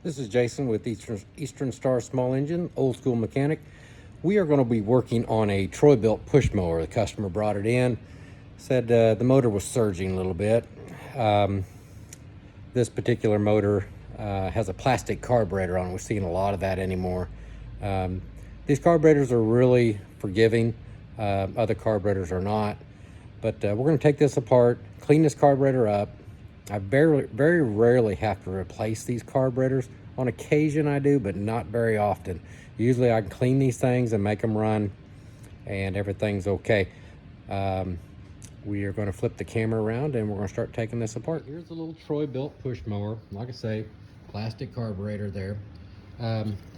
This is Jason with Eastern Star Small Engine, old school mechanic. We are going to be working on a Troy-built push mower. The customer brought it in, said the motor was surging a little bit. This particular motor has a plastic carburetor on it. We're seeing a lot of that anymore. These carburetors are really forgiving. Other carburetors are not. But we're going to take this apart, clean this carburetor up. I very rarely have to replace these carburetors. On occasion I do, but not very often. Usually I can clean these things and make them run and everything's okay. We are going to flip the camera around and we're going to start taking this apart. Here's a little Troy-built push mower. Like I say, plastic carburetor there.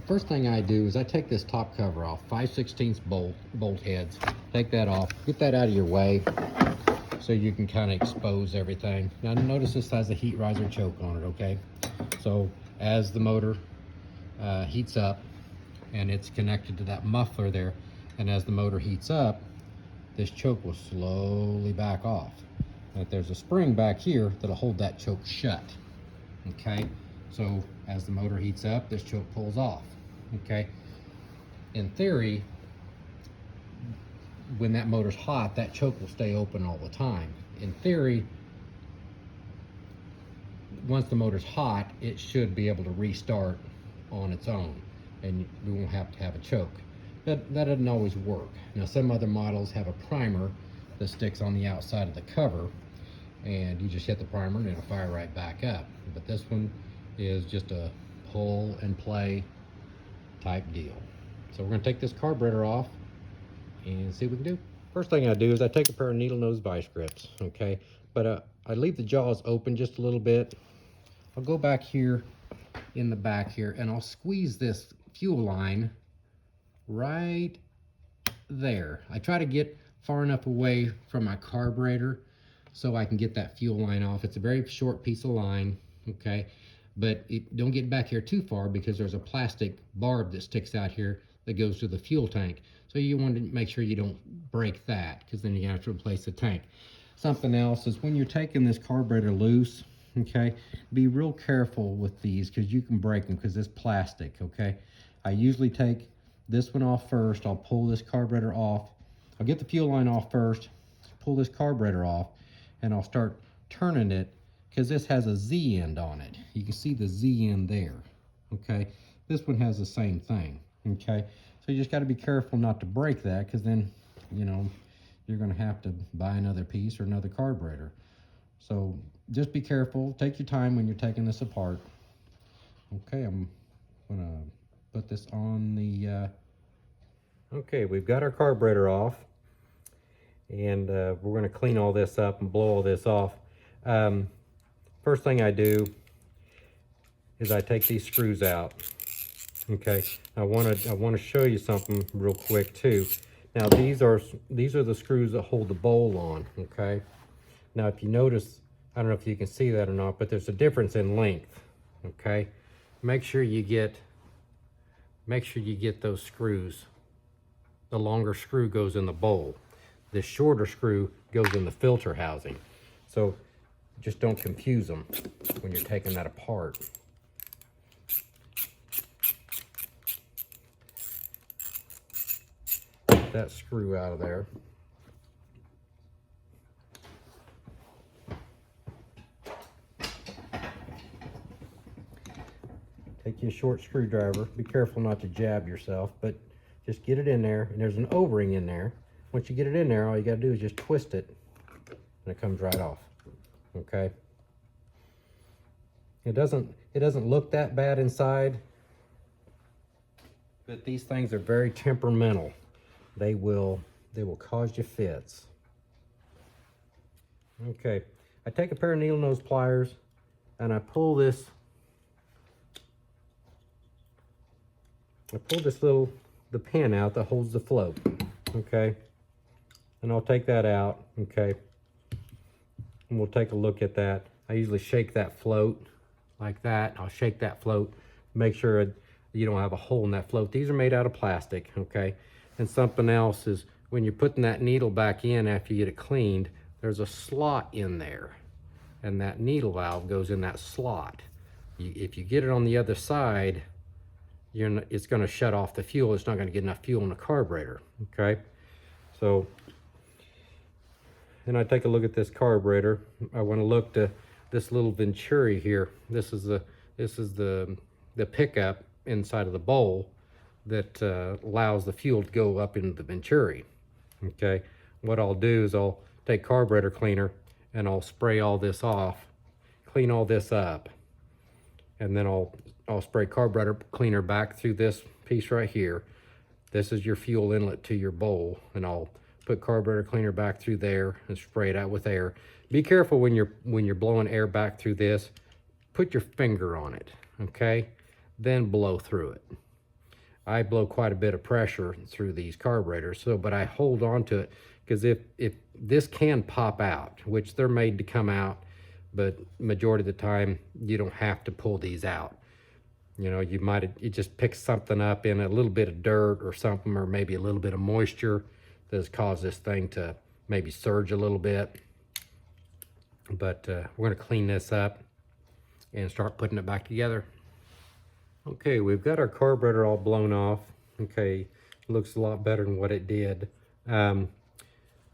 First thing I do is I take this top cover off, 5/16 bolt heads. Take that off, get that out of your way so you can kind of expose everything. Now notice this has a heat riser choke on it, okay? So as the motor heats up, and it's connected to that muffler there, and as the motor heats up, this choke will slowly back off. But there's a spring back here that'll hold that choke shut, okay? So as the motor heats up, this choke pulls off, okay? In theory, when that motor's hot, that choke will stay open all the time. In theory, once the motor's hot, it should be able to restart on its own and we won't have to have a choke. That doesn't always work. Now some other models have a primer that sticks on the outside of the cover and you just hit the primer and it'll fire right back up. But this one is just a pull and play type deal. So we're going to take this carburetor off and see what we can do. First thing I do is I take a pair of needle nose vice grips, okay? But I leave the jaws open just a little bit. I'll go back here in the back here and I'll squeeze this fuel line right there. I try to get far enough away from my carburetor so I can get that fuel line off. It's a very short piece of line, okay? But don't get back here too far because there's a plastic barb that sticks out here that goes to the fuel tank. So you want to make sure you don't break that because then you have to replace the tank. Something else is when you're taking this carburetor loose, okay, be real careful with these because you can break them because it's plastic, okay? I usually take this one off first. I'll pull this carburetor off. I'll get the fuel line off first, pull this carburetor off, and I'll start turning it because this has a Z end on it. You can see the Z end there, okay? This one has the same thing, okay? So you just got to be careful not to break that because then, you know, you're going to have to buy another piece or another carburetor. So just be careful. Take your time when you're taking this apart. Okay, I'm going to put this on the... Okay, we've got our carburetor off. And we're going to clean all this up and blow all this off. First thing I do is I take these screws out. Okay, I want to show you something real quick too. Now these are the screws that hold the bowl on. Okay, now if you notice, I don't know if you can see that or not, but there's a difference in length. Okay, make sure you get those screws. The longer screw goes in the bowl. The shorter screw goes in the filter housing. So just don't confuse them when you're taking that apart. Get that screw out of there. Take you a short screwdriver. Be careful not to jab yourself, but just get it in there. And there's an O-ring in there. Once you get it in there, all you got to do is just twist it, and it comes right off. Okay. It doesn't look that bad inside, but these things are very temperamental. They will cause you fits. Okay. I take a pair of needle nose pliers, and I pull the pin out that holds the float. Okay. And I'll take that out, okay, and we'll take a look at that. I usually shake that float like that. I'll shake that float, make sure you don't have a hole in that float. These are made out of plastic, okay? And something else is when you're putting that needle back in after you get it cleaned, there's a slot in there, and that needle valve goes in that slot. if you get it on the other side, it's going to shut off the fuel. It's not going to get enough fuel in the carburetor. Okay, so and I take a look at this carburetor. I want to look to this little venturi here. This is the pickup inside of the bowl that allows the fuel to go up into the venturi. Okay, what I'll do is I'll take carburetor cleaner and I'll spray all this off, clean all this up, and then I'll spray carburetor cleaner back through this piece right here. This is your fuel inlet to your bowl, and I'll put carburetor cleaner back through there and spray it out with air. Be careful when you're blowing air back through this. Put your finger on it, okay? Then blow through it. I blow quite a bit of pressure through these carburetors, but I hold on to it because if this can pop out, which they're made to come out, but majority of the time you don't have to pull these out. You know, you just pick something up in a little bit of dirt or something, or maybe a little bit of moisture that has caused this thing to maybe surge a little bit. But we're going to clean this up and start putting it back together. Okay, we've got our carburetor all blown off. Okay, looks a lot better than what it did. Want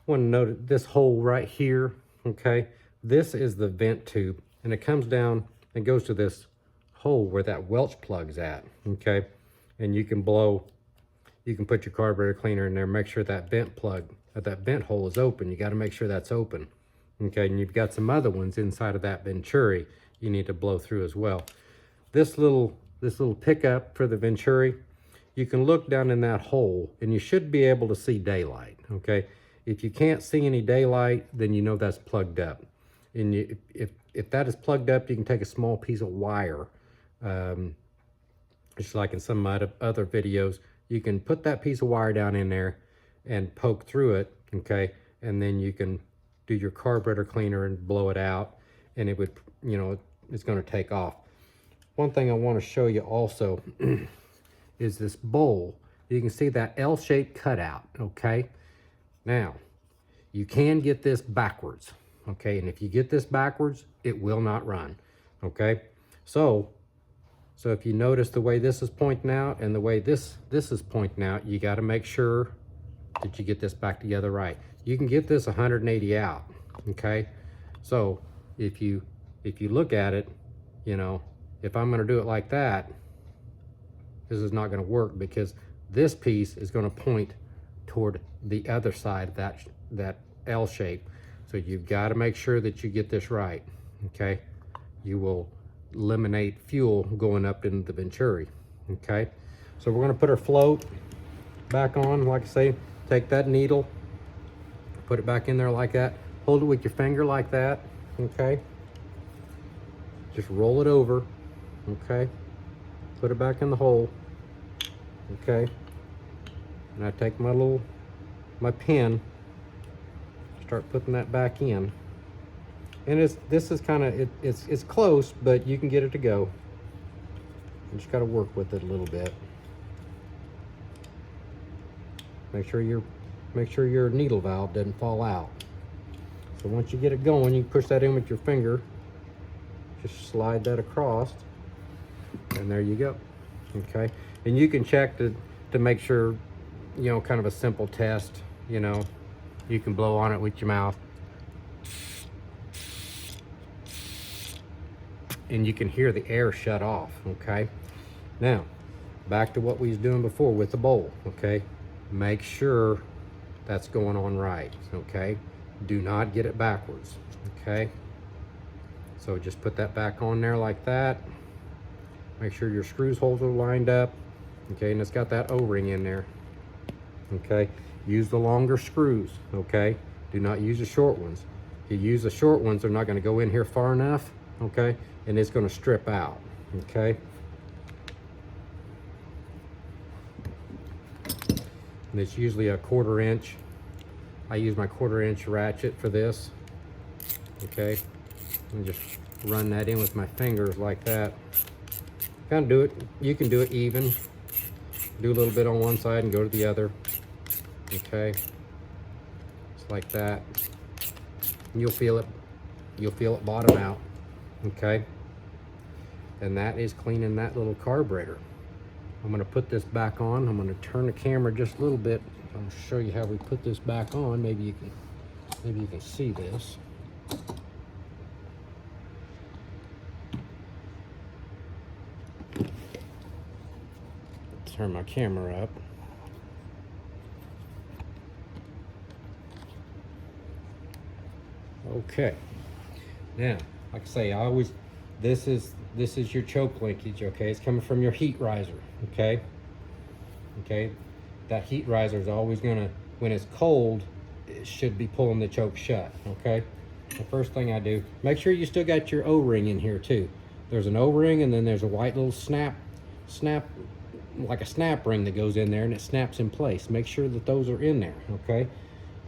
to note this hole right here. Okay, this is the vent tube, and it comes down and goes to this hole where that Welch plug's at. Okay, and you can put your carburetor cleaner in there. Make sure that vent plug, that vent hole is open. You got to make sure that's open. Okay, and you've got some other ones inside of that venturi you need to blow through as well. This little pickup for the venturi, you can look down in that hole and you should be able to see daylight. Okay, if you can't see any daylight, then you know that's plugged up. And if that is plugged up, you can take a small piece of wire, just like in some other videos. You can put that piece of wire down in there and poke through it. Okay, and then you can do your carburetor cleaner and blow it out, and it would, you know, it's going to take off. One thing I want to show you also is this bowl. You can see that L-shaped cutout. Okay, now you can get this backwards. Okay, and if you get this backwards, it will not run. Okay, so if you notice the way this is pointing out and the way this is pointing out, you got to make sure that you get this back together right. You can get this 180 out. Okay, so if you look at it, you know, if I'm going to do it like that, this is not going to work because this piece is going to point toward the other side of that L shape. So you've got to make sure that you get this right. Okay, you will eliminate fuel going up into the venturi. Okay, so we're going to put our float back on. Like I say, take that needle, put it back in there like that, hold it with your finger like that. Okay, just roll it over. Okay, put it back in the hole. Okay, and I take my pen, start putting that back in. And this is kind of, it's close, but you can get it to go. You just got to work with it a little bit. Make sure your needle valve doesn't fall out. So once you get it going, you can push that in with your finger. Just slide that across, and there you go. Okay, and you can check to make sure, you know, kind of a simple test. You know, you can blow on it with your mouth, and you can hear the air shut off. Okay, now back to what we was doing before with the bowl. Okay, make sure that's going on right. Okay, do not get it backwards. Okay, so just put that back on there like that. Make sure your screws holes are lined up. Okay, and it's got that O-ring in there. Okay, use the longer screws. Okay, do not use the short ones. If you use the short ones, they're not going to go in here far enough. Okay, and it's going to strip out. Okay, and it's usually a 1/4 inch. I use my 1/4 inch ratchet for this. Okay, and just run that in with my fingers like that. Kind of do it, you can do it even. Do a little bit on one side and go to the other. Okay, just like that. And you'll feel it bottom out. Okay, and that is cleaning that little carburetor. I'm going to put this back on. I'm going to turn the camera just a little bit. I'll show you how we put this back on. Maybe you can see this. Turn my camera up. Okay. Now, like I say, this is your choke linkage, okay? It's coming from your heat riser, okay? Okay, that heat riser is always gonna, when it's cold, it should be pulling the choke shut, okay? The first thing I do, make sure you still got your O-ring in here too. There's an O-ring, and then there's a white little snap, like a snap ring that goes in there, and it snaps in place. Make sure that those are in there, okay?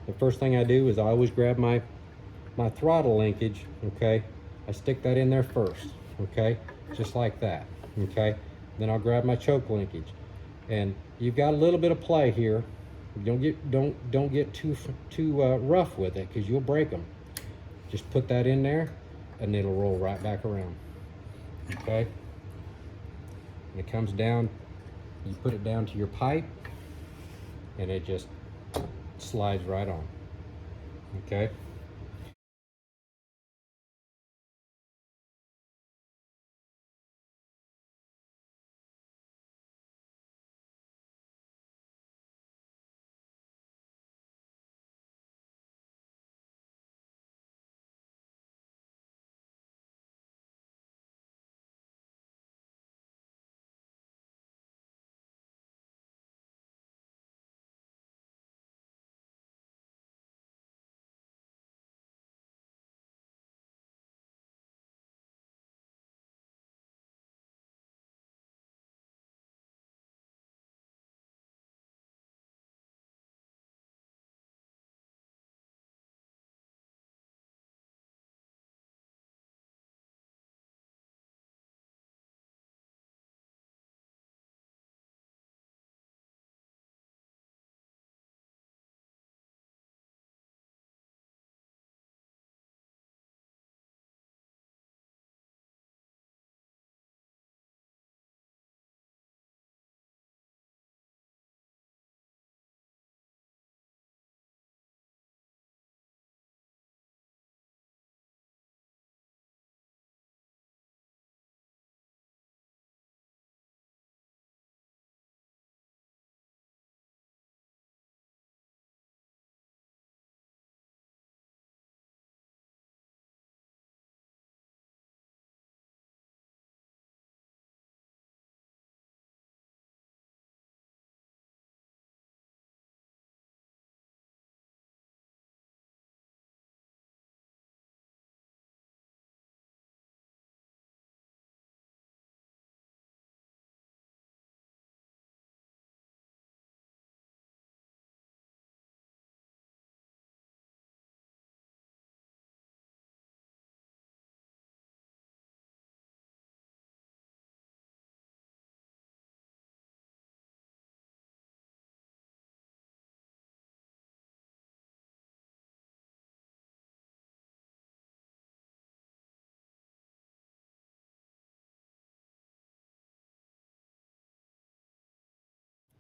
The first thing I do is I always grab my throttle linkage, okay? I stick that in there first, okay? Just like that, okay? Then I'll grab my choke linkage, and you've got a little bit of play here. Don't get too rough with it, because you'll break them. Just put that in there, and it'll roll right back around, okay? When it comes down, you put it down to your pipe, and it just slides right on, okay?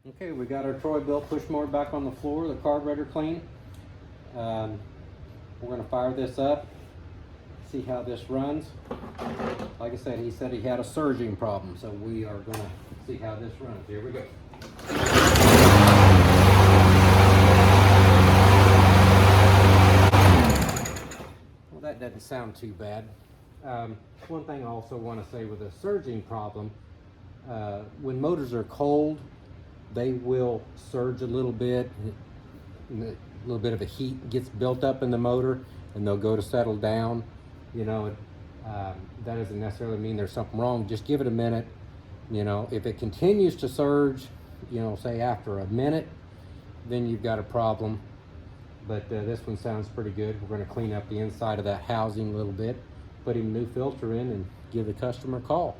Okay, we got our Troy-Bilt push mower back on the floor, the carburetor clean. We're gonna fire this up, see how this runs. Like I said, he said he had a surging problem, so we are gonna see how this runs. Here we go. Well, that doesn't sound too bad. One thing I also want to say with a surging problem, when motors are cold, they will surge a little bit. A little bit of a heat gets built up in the motor, and they'll go to settle down. You know, that doesn't necessarily mean there's something wrong. Just give it a minute. You know, if it continues to surge, you know, say after a minute, then you've got a problem. But this one sounds pretty good. We're going to clean up the inside of that housing a little bit, put him a new filter in, and give the customer a call.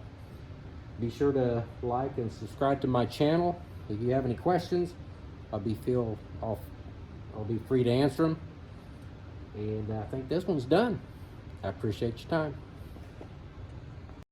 Be sure to like and subscribe to my channel. If you have any questions, I'll be free to answer them. And I think this one's done. I appreciate your time.